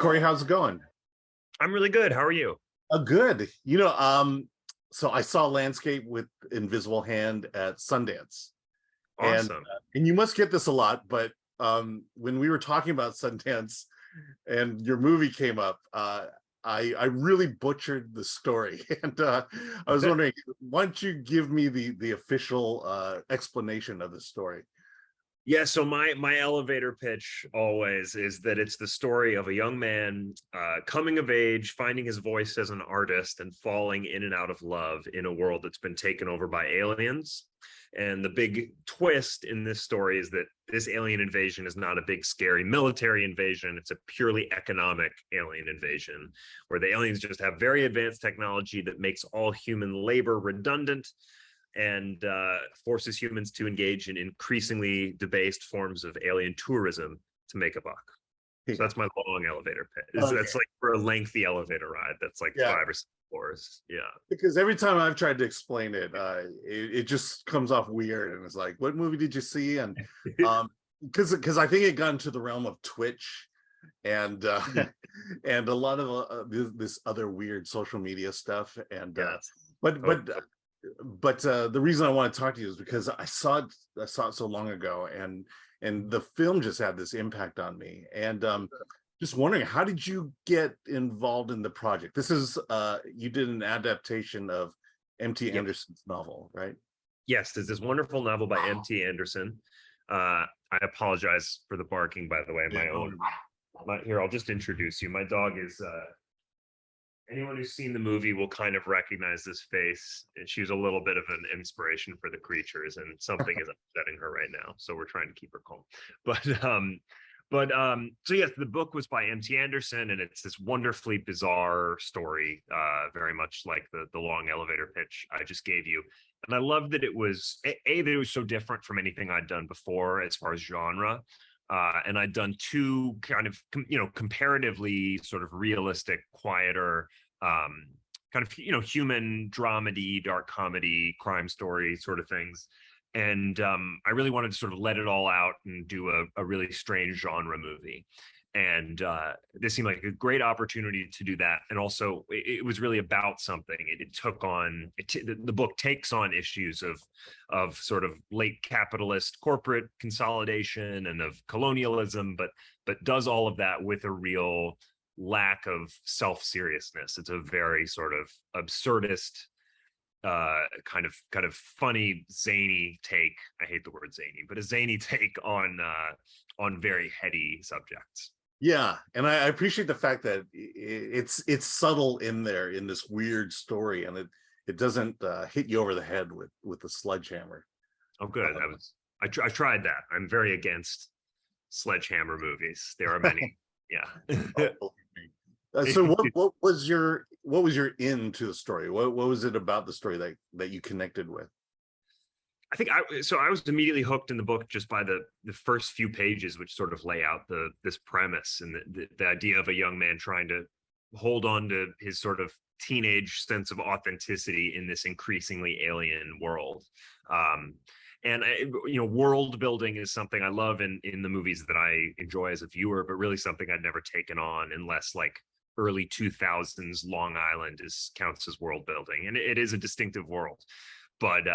Cory, how's it going? I'm really good. How are you? Good. So I saw Landscape with Invisible Hand at Sundance, and Awesome. and you must get this a lot, but when we were talking about Sundance and your movie came up, I really butchered the story, and I was wondering, why don't you give me the official explanation of the story? Yeah, so my elevator pitch always is that it's the story of a young man coming of age, finding his voice as an artist, and falling in and out of love in a world that's been taken over by aliens. And the big twist in this story is that this alien invasion is not a big, scary military invasion. It's a purely economic alien invasion, where the aliens just have very advanced technology that makes all human labor redundant and forces humans to engage in increasingly debased forms of alien tourism to make a buck. So that's my long elevator pitch. Okay. That's like for a lengthy elevator ride. That's like Yeah. 5 or 6 floors. Yeah. Because every time I've tried to explain it, it just comes off weird, and it's like, what movie did you see? And because I think it got into the realm of Twitch and and a lot of this other weird social media stuff. And Yes. but the reason I want to talk to you is because I saw it so long ago, and the film just had this impact on me. And just wondering, how did you get involved in the project? This is you did an adaptation of M.T. Yep. Anderson's novel, right? Yes, there's this wonderful novel by M.T. Anderson. I apologize for the barking, by the way. Here, I'll just introduce you. My dog is anyone who's seen the movie will kind of recognize this face. And she was a little bit of an inspiration for the creatures, and something is upsetting her right now. So we're trying to keep her calm. So yes, the book was by M.T. Anderson, and it's this wonderfully bizarre story, very much like the long elevator pitch I just gave you. And I love that it was that it was so different from anything I'd done before as far as genre. And I'd done two kind of, comparatively sort of realistic, quieter, kind of, human dramedy, dark comedy, crime story sort of things. And I really wanted to sort of let it all out and do a really strange genre movie. And this seemed like a great opportunity to do that. And also, it was really about something. The book takes on issues of sort of late capitalist corporate consolidation and of colonialism, but does all of that with a real lack of self-seriousness. It's a very sort of absurdist, kind of funny, zany take. I hate the word zany, but a zany take on very heady subjects. Yeah, and I appreciate the fact that it's subtle in there in this weird story, and it doesn't hit you over the head with the sledgehammer. Oh, good. I tried that. I'm very against sledgehammer movies. There are many. Yeah. So what was your into the story? What was it about the story that you connected with? I think I was immediately hooked in the book just by the first few pages, which sort of lay out this premise and the idea of a young man trying to hold on to his sort of teenage sense of authenticity in this increasingly alien world. And world building is something I love in the movies that I enjoy as a viewer, but really something I'd never taken on unless like early 2000s Long Island counts as world building, and it is a distinctive world. But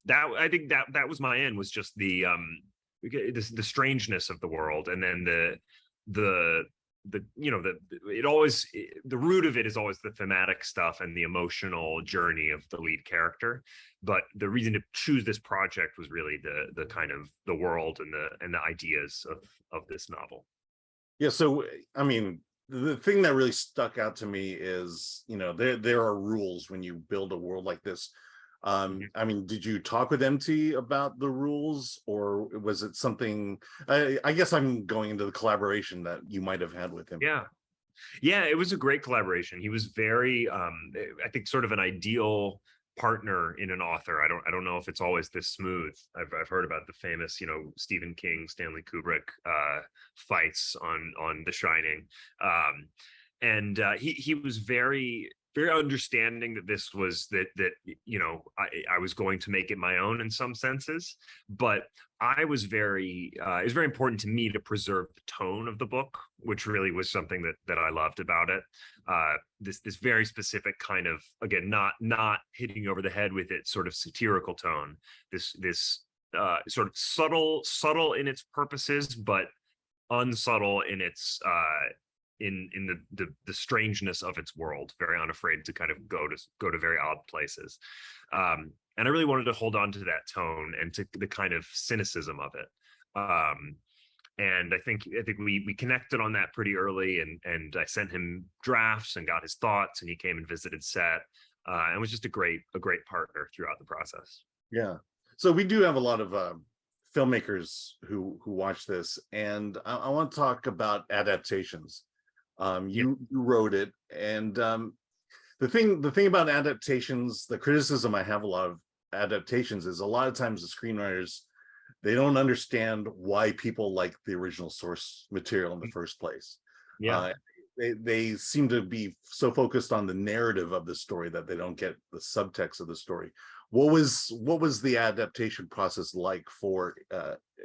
I think that was my end, was just the strangeness of the world, and then the root of it is always the thematic stuff and the emotional journey of the lead character. But the reason to choose this project was really the kind of the world and the ideas of this novel. Yeah, so I mean, the thing that really stuck out to me is, there are rules when you build a world like this. I mean, did you talk with MT about the rules, or was it something? I guess I'm going into the collaboration that you might have had with him. Yeah, it was a great collaboration. He was very, I think, sort of an ideal partner in an author. I don't know if it's always this smooth. I've heard about the famous, Stephen King, Stanley Kubrick fights on The Shining, and he was very very understanding that this was that you know, I was going to make it my own in some senses, but I was very it was very important to me to preserve the tone of the book, which really was something that I loved about it. This very specific kind of, again, not hitting you over the head with its sort of satirical tone. This sort of subtle in its purposes, but unsubtle in its in the strangeness of its world, very unafraid to kind of go to very odd places. And I really wanted to hold on to that tone and to the kind of cynicism of it. And I think we connected on that pretty early, and I sent him drafts and got his thoughts, and he came and visited set, and was just a great partner throughout the process. Yeah. So we do have a lot of filmmakers who watch this, and I want to talk about adaptations. You wrote it, and the thing about adaptations, the criticism I have a lot of adaptations is a lot of times the screenwriters, they don't understand why people like the original source material in the first place. Yeah. They seem to be so focused on the narrative of the story that they don't get the subtext of the story. What was the adaptation process like for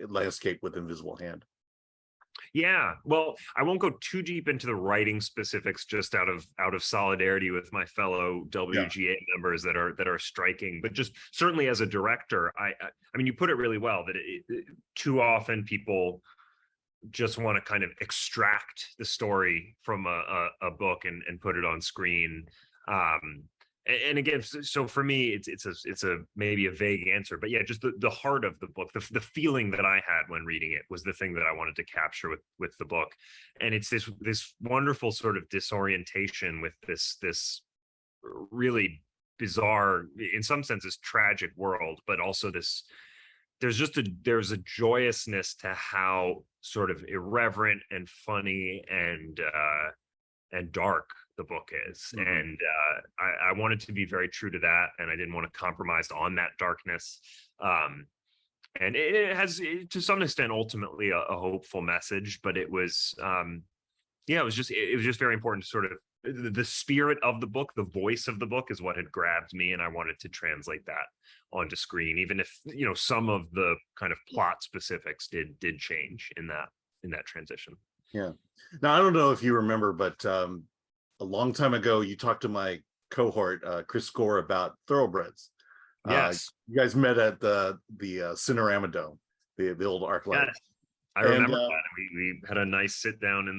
Landscape with Invisible Hand? Yeah, well, I won't go too deep into the writing specifics, just out of solidarity with my fellow WGA members that are striking, but just certainly as a director, I mean, you put it really well, that too often people just want to kind of extract the story from a book and put it on screen. And again, so for me, it's a maybe a vague answer, but yeah, just the heart of the book, the feeling that I had when reading it was the thing that I wanted to capture with the book. And it's this wonderful sort of disorientation with this really bizarre, in some senses, tragic world, but also there's a joyousness to how sort of irreverent and funny and dark the book is. Mm-hmm. And I wanted to be very true to that, and I didn't want to compromise on that darkness. And it has, to some extent, ultimately a hopeful message, but it was it was just very important to sort of, the spirit of the book, the voice of the book is what had grabbed me, and I wanted to translate that onto screen, even if, you know, some of the kind of plot specifics did change in that transition. Yeah. Now, I don't know if you remember, but a long time ago, you talked to my cohort, Chris Gore, about Thoroughbreds. Yes. You guys met at the Cinerama Dome, the old ArcLight. Yes. I remember that. We had a nice sit down in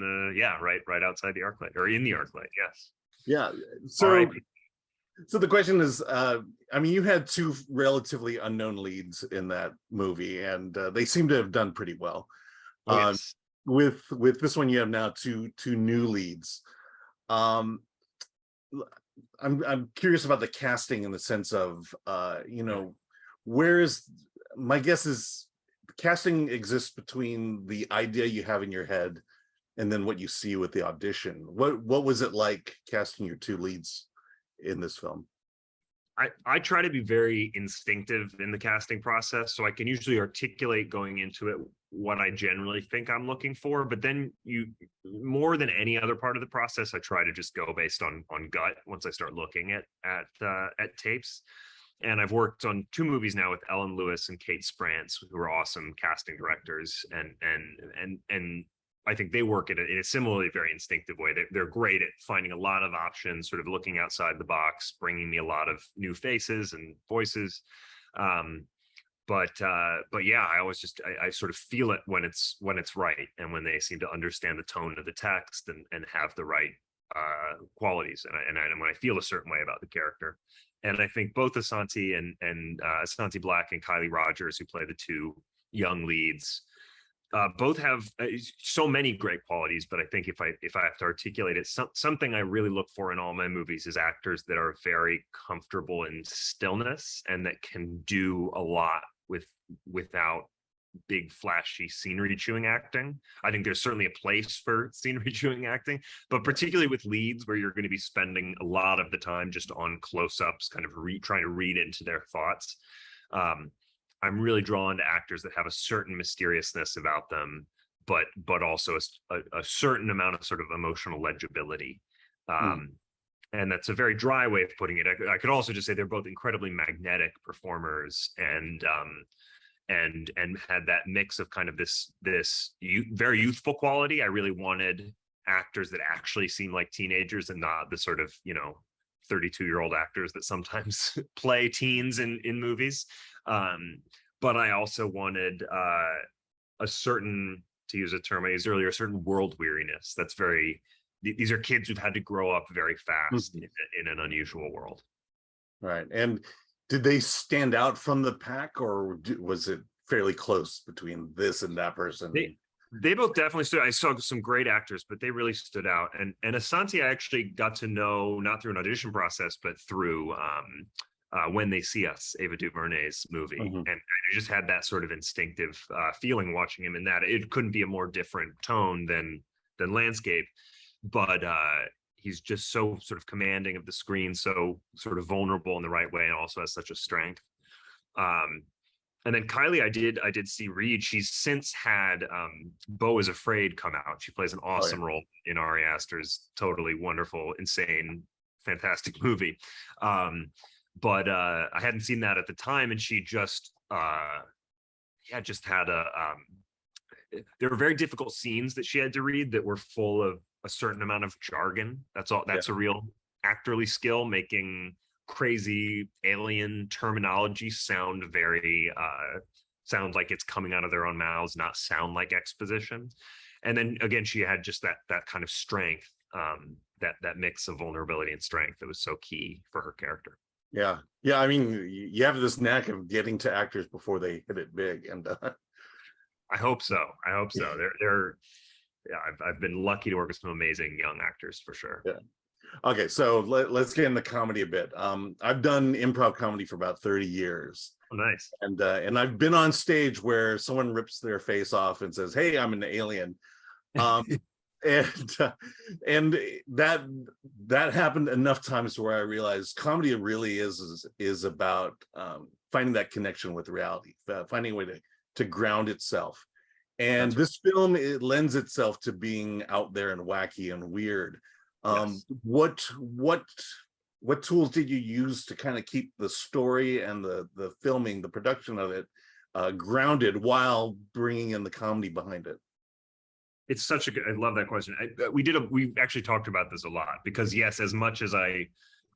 right outside the ArcLight, or in the ArcLight. Yes. Yeah. So the question is, I mean, you had two relatively unknown leads in that movie, and they seem to have done pretty well. Yes. With this one, you have now two new leads. I'm curious about the casting, in the sense of, you know, my guess is casting exists between the idea you have in your head and then what you see with the audition. What was it like casting your two leads in this film? I try to be very instinctive in the casting process, so I can usually articulate going into it what I generally think I'm looking for. But then, more than any other part of the process, I try to just go based on gut once I start looking at tapes. And I've worked on two movies now with Ellen Lewis and Kate Sprance, who are awesome casting directors, and I think they work in a similarly very instinctive way. They're great at finding a lot of options, sort of looking outside the box, bringing me a lot of new faces and voices. But yeah, I always I sort of feel it when it's right, and when they seem to understand the tone of the text and have the right qualities, and when I feel a certain way about the character. And I think both Asante and Asante Black and Kylie Rogers, who play the two young leads, both have so many great qualities. But I think if I have to articulate it, something I really look for in all my movies is actors that are very comfortable in stillness, and that can do a lot without big flashy scenery chewing acting. I think there's certainly a place for scenery chewing acting, but particularly with leads, where you're going to be spending a lot of the time just on close-ups, kind of trying to read into their thoughts. I'm really drawn to actors that have a certain mysteriousness about them, but also a certain amount of sort of emotional legibility. and that's a very dry way of putting it. I could also just say they're both incredibly magnetic performers, and had that mix of kind of this very youthful quality. I really wanted actors that actually seem like teenagers and not the sort of 32-year-old actors that sometimes play teens in movies. But I also wanted a certain, to use a term I used earlier, a certain world weariness. That's very, these are kids who've had to grow up very fast in an unusual world. Right. And did they stand out from the pack, or was it fairly close between this and that person? They both definitely stood. I saw some great actors, but they really stood out. And Asante, I actually got to know not through an audition process, but through When They See Us, Ava DuVernay's movie. And I just had that sort of instinctive feeling watching him in that. It couldn't be a more different tone than Landscape, but he's just so sort of commanding of the screen, so sort of vulnerable in the right way, and also has such a strength. And then Kylie, I did see Reed. She's since had Beau is Afraid come out. She plays an awesome role in Ari Aster's totally wonderful, insane, fantastic movie. But I hadn't seen that at the time, and she just just had there were very difficult scenes that she had to read that were full of a certain amount of jargon. That's all. That's a real actorly skill, making crazy alien terminology sound like it's coming out of their own mouths, not sound like exposition. And then again, she had just that kind of strength, that mix of vulnerability and strength that was so key for her character. Yeah. I mean, you have this knack of getting to actors before they hit it big, and I hope so. I've been lucky to work with some amazing young actors for sure. Yeah. Okay, so let's get into comedy a bit. I've done improv comedy for about 30 years. Oh, nice. And I've been on stage where someone rips their face off and says, "Hey, I'm an alien." And that happened enough times to where I realized comedy really is about finding that connection with reality, finding a way to ground itself. And this film, it lends itself to being out there and wacky and weird. What tools did you use to kind of keep the story and the filming, the production of it grounded while bringing in the comedy behind it? It's such a good, I love that question. We actually talked about this a lot, because yes, as much as I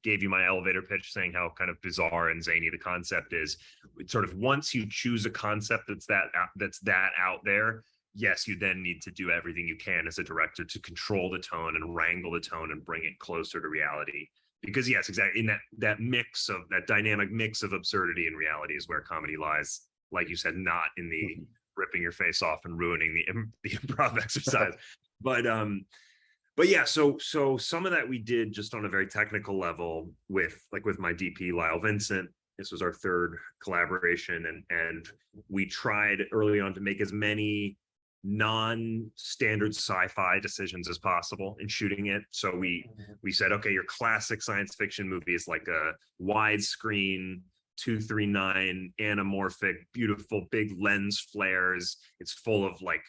gave you my elevator pitch saying how kind of bizarre and zany the concept is, it's sort of, once you choose a concept that's that out there, yes, you then need to do everything you can as a director to control the tone and wrangle the tone and bring it closer to reality. Because yes, exactly, in that mix of that dynamic mix of absurdity and reality is where comedy lies. Like you said, not in the ripping your face off and ruining the improv exercise. But yeah, so some of that we did just on a very technical level with my DP Lyle Vincent. This was our third collaboration, and we tried early on to make as many non-standard sci-fi decisions as possible in shooting it. So we said, okay, your classic science fiction movie is like a widescreen 2:39 anamorphic, beautiful big lens flares. It's full of like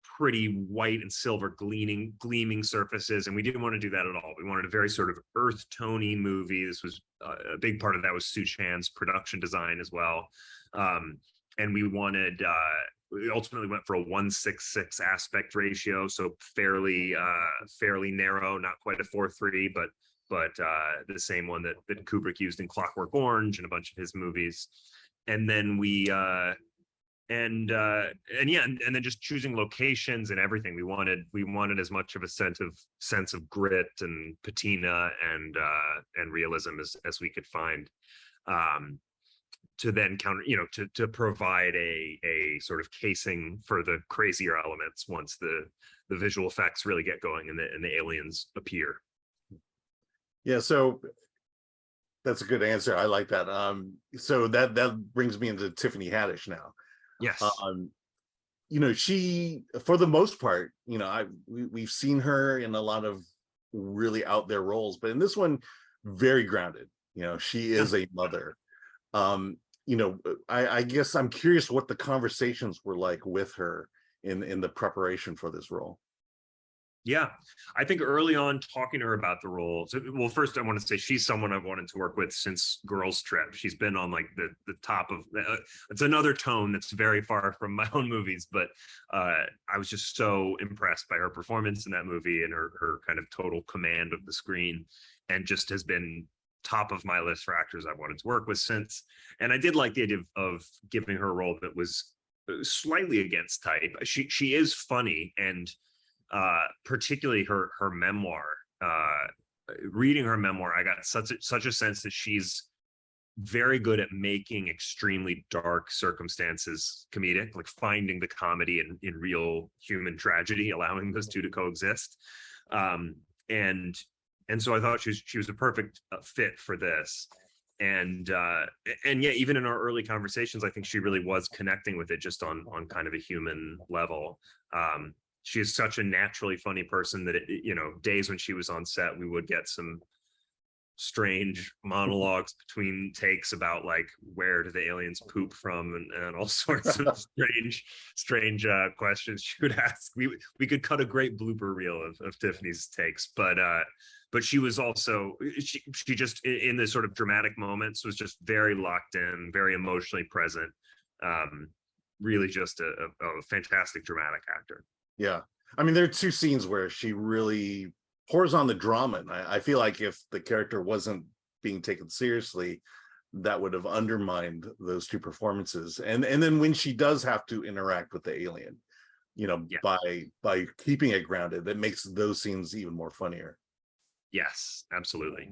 pretty white and silver gleaming surfaces, and we didn't want to do that at all. We wanted a very sort of earth tony movie. This was a big part of that was Sue Chan's production design as well. And we ultimately went for a 1:6:6 aspect ratio, so fairly narrow, not quite a 4:3, but the same one that Kubrick used in Clockwork Orange and a bunch of his movies. And then and then just choosing locations and everything. We wanted as much of a sense of grit and patina and realism as we could find, to then counter, to provide a sort of casing for the crazier elements once the visual effects really get going and the aliens appear. Yeah, so that's a good answer. I like that. So that brings me into Tiffany Haddish now. Yes. She, for the most part, we've seen her in a lot of really out there roles, but in this one, very grounded. She is a mother. I guess I'm curious what the conversations were like with her in the preparation for this role. Yeah, I think early on talking to her about the role. So, well, first I want to say she's someone I've wanted to work with since Girls Trip. She's been on like the top of. It's another tone that's very far from my own movies, but I was just so impressed by her performance in that movie and her kind of total command of the screen, and just has been top of my list for actors I've wanted to work with since. And I did like the idea of giving her a role that was slightly against type. She is funny, and particularly her memoir. Reading her memoir, I got such a sense that she's very good at making extremely dark circumstances comedic, like finding the comedy in real human tragedy, allowing those two to coexist. And so I thought she was a perfect fit for this. And yeah, even in our early conversations, I think she really was connecting with it just on kind of a human level. She is such a naturally funny person that days when she was on set, we would get some strange monologues between takes about like, where do the aliens poop from, and all sorts of strange questions she would ask. We could cut a great blooper reel of Tiffany's takes, but she was also, she just in the sort of dramatic moments was just very locked in, very emotionally present. Really just a fantastic dramatic actor. Yeah. I mean, there are two scenes where she really pours on the drama. And I feel like if the character wasn't being taken seriously, that would have undermined those two performances. And then when she does have to interact with the alien, yeah, by keeping it grounded, that makes those scenes even more funnier. Yes, absolutely.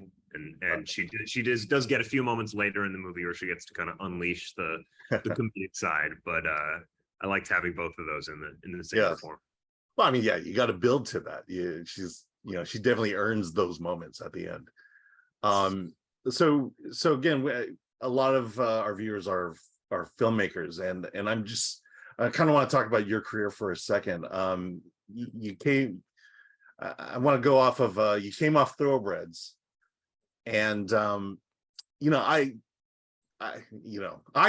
And she does get a few moments later in the movie where she gets to kind of unleash the comedic side, but I liked having both of those in the same performance. Well, I mean, yeah, you got to build to that. She definitely earns those moments at the end. So again, a lot of our viewers are filmmakers, and I kind of want to talk about your career for a second. I want to go off of you came off Thoroughbreds, and I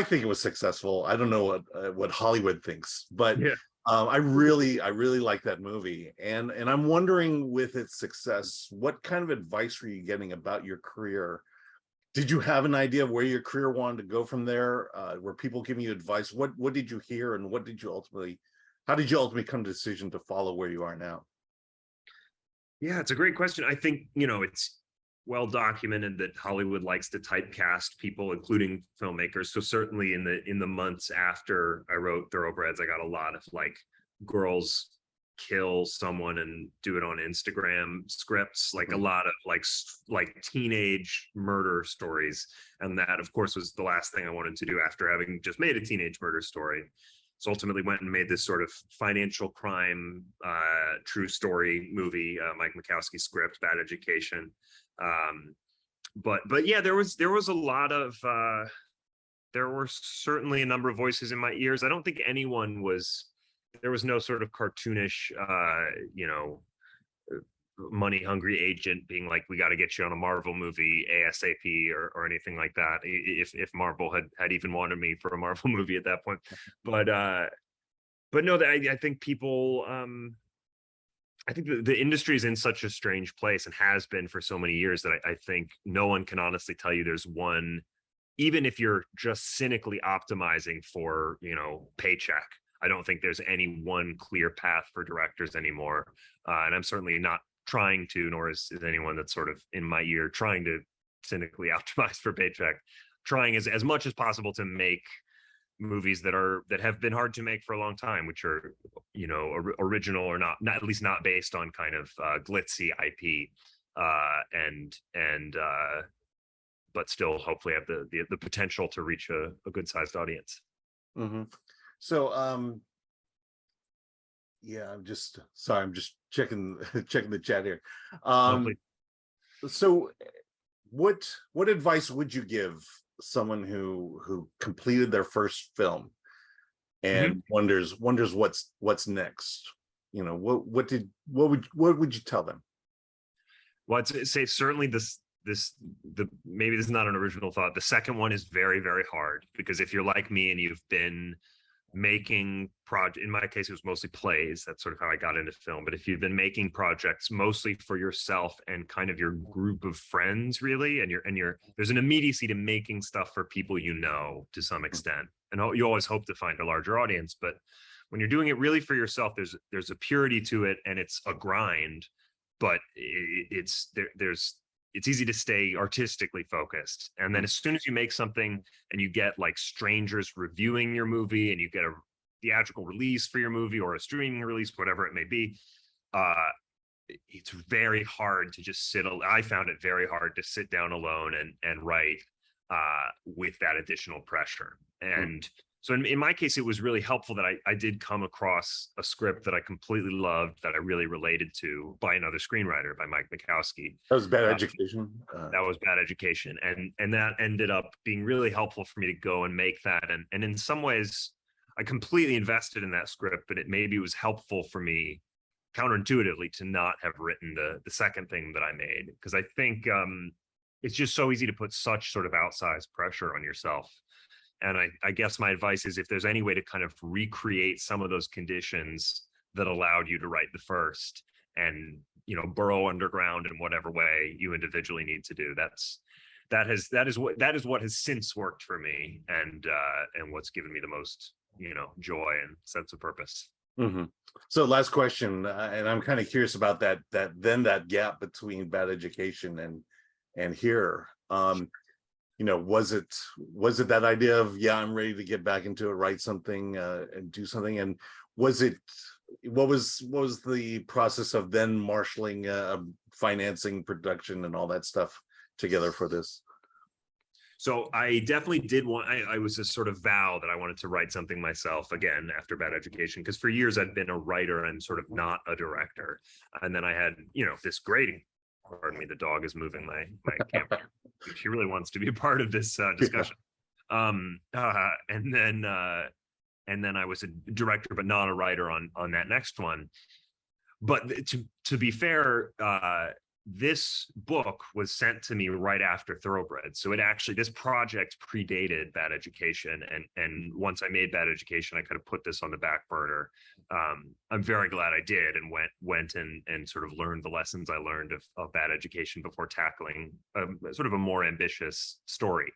think it was successful. I don't know what Hollywood thinks, but yeah. I really like that movie, and I'm wondering, with its success, what kind of advice were you getting about your career? Did you have an idea of where your career wanted to go from there? Were people giving you advice? What did you hear, and how did you ultimately come to the decision to follow where you are now? Yeah, it's a great question. I think, it's well documented that Hollywood likes to typecast people, including filmmakers. So certainly in the months after I wrote Thoroughbreds, I got a lot of like girls kill someone and do it on Instagram scripts, like a lot of like teenage murder stories. And that, of course, was the last thing I wanted to do after having just made a teenage murder story. So ultimately went and made this sort of financial crime, true story movie, Mike Makowski's script, Bad Education. But yeah, there was a lot of, there were certainly a number of voices in my ears. I don't think there was no sort of cartoonish, money hungry agent being like, we got to get you on a Marvel movie ASAP or anything like that, if Marvel had even wanted me for a Marvel movie at that point. But no, I think people, I think the industry is in such a strange place and has been for so many years that I think no one can honestly tell you there's one, even if you're just cynically optimizing for paycheck. I don't think there's any one clear path for directors anymore, and I'm certainly not trying to, nor is anyone that's sort of in my ear trying to cynically optimize for paycheck. Trying as much as possible to make movies that have been hard to make for a long time, which are original or not at least not based on kind of glitzy IP, but still hopefully have the potential to reach a good sized audience. Mm-hmm. So yeah, I'm just checking the chat here. So what advice would you give someone who completed their first film and wonders what's next? What would you tell them? Well, I'd say certainly maybe this is not an original thought. The second one is very, very hard, because if you're like me and you've been making project, in my case, it was mostly plays. That's sort of how I got into film. But if you've been making projects mostly for yourself and kind of your group of friends, really, and there's an immediacy to making stuff for people you know to some extent. And you always hope to find a larger audience, but when you're doing it really for yourself, there's a purity to it, and it's a grind, but it's easy to stay artistically focused. And then as soon as you make something and you get like strangers reviewing your movie, and you get a theatrical release for your movie or a streaming release, whatever it may be, it's very hard to just I found it very hard to sit down alone and write with that additional pressure. And so in my case, it was really helpful that I did come across a script that I completely loved, that I really related to, by another screenwriter, by Mike Mikowski. That was Bad Education. That was Bad Education. And that ended up being really helpful for me to go and make that. And in some ways, I completely invested in that script, but it was helpful for me counterintuitively to not have written the second thing that I made. Because I think it's just so easy to put such sort of outsized pressure on yourself. And I guess my advice is, if there's any way to kind of recreate some of those conditions that allowed you to write the first, and, burrow underground in whatever way you individually need to do, that is what has since worked for me, and what's given me the most, joy and sense of purpose. Mm-hmm. So last question, and I'm kind of curious about that gap between Bad Education and here. Was it that idea of, I'm ready to get back into it, write something, and do something? And what was the process of then marshaling financing, production, and all that stuff together for this? So I definitely did I was a sort of vow that I wanted to write something myself again after Bad Education, because for years I'd been a writer and sort of not a director. And then I had, this great, pardon me, the dog is moving my camera. She really wants to be a part of this discussion. And then I was a director, but not a writer on that next one. But to be fair, this book was sent to me right after Thoroughbred. So this project predated Bad Education. And once I made Bad Education, I kind of put this on the back burner. I'm very glad I did, and went and sort of learned the lessons I learned of Bad Education before tackling sort of a more ambitious story.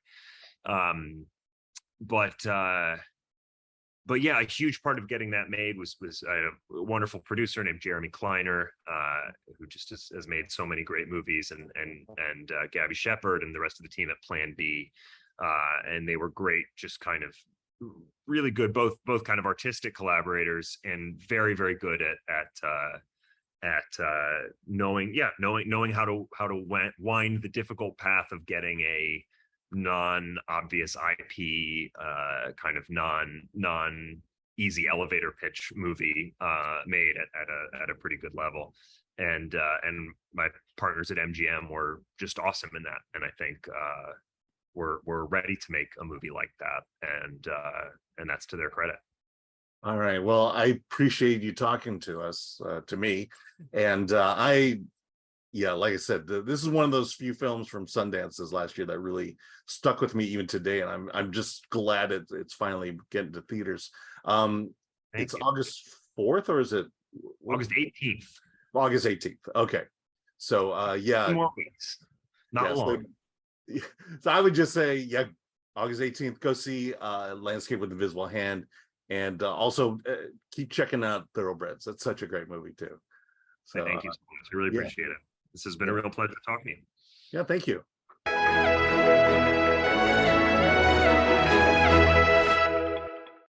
But yeah, a huge part of getting that made was I had a wonderful producer named Jeremy Kleiner, who just has made so many great movies, and Gabby Shepard and the rest of the team at Plan B, and they were great, just kind of really good, both kind of artistic collaborators, and very, very good at knowing how to wind the difficult path of getting a non-obvious IP, kind of non easy elevator pitch movie made at a pretty good level. And my partners at MGM were just awesome in that, and I think we're ready to make a movie like that, and that's to their credit. All right, well, I appreciate you talking to us, to me, and like I said, this is one of those few films from Sundance's last year that really stuck with me even today, and I'm just glad it's finally getting to theaters. It's August 4th, or is it August 18th? August 18th. Okay, so 2 more weeks, not long. So I would just say, August 18th, go see Landscape with Invisible Hand, and also keep checking out Thoroughbreds. That's such a great movie too. So thank you so much. I really appreciate it. This has been a real pleasure talking to you. Yeah, thank you.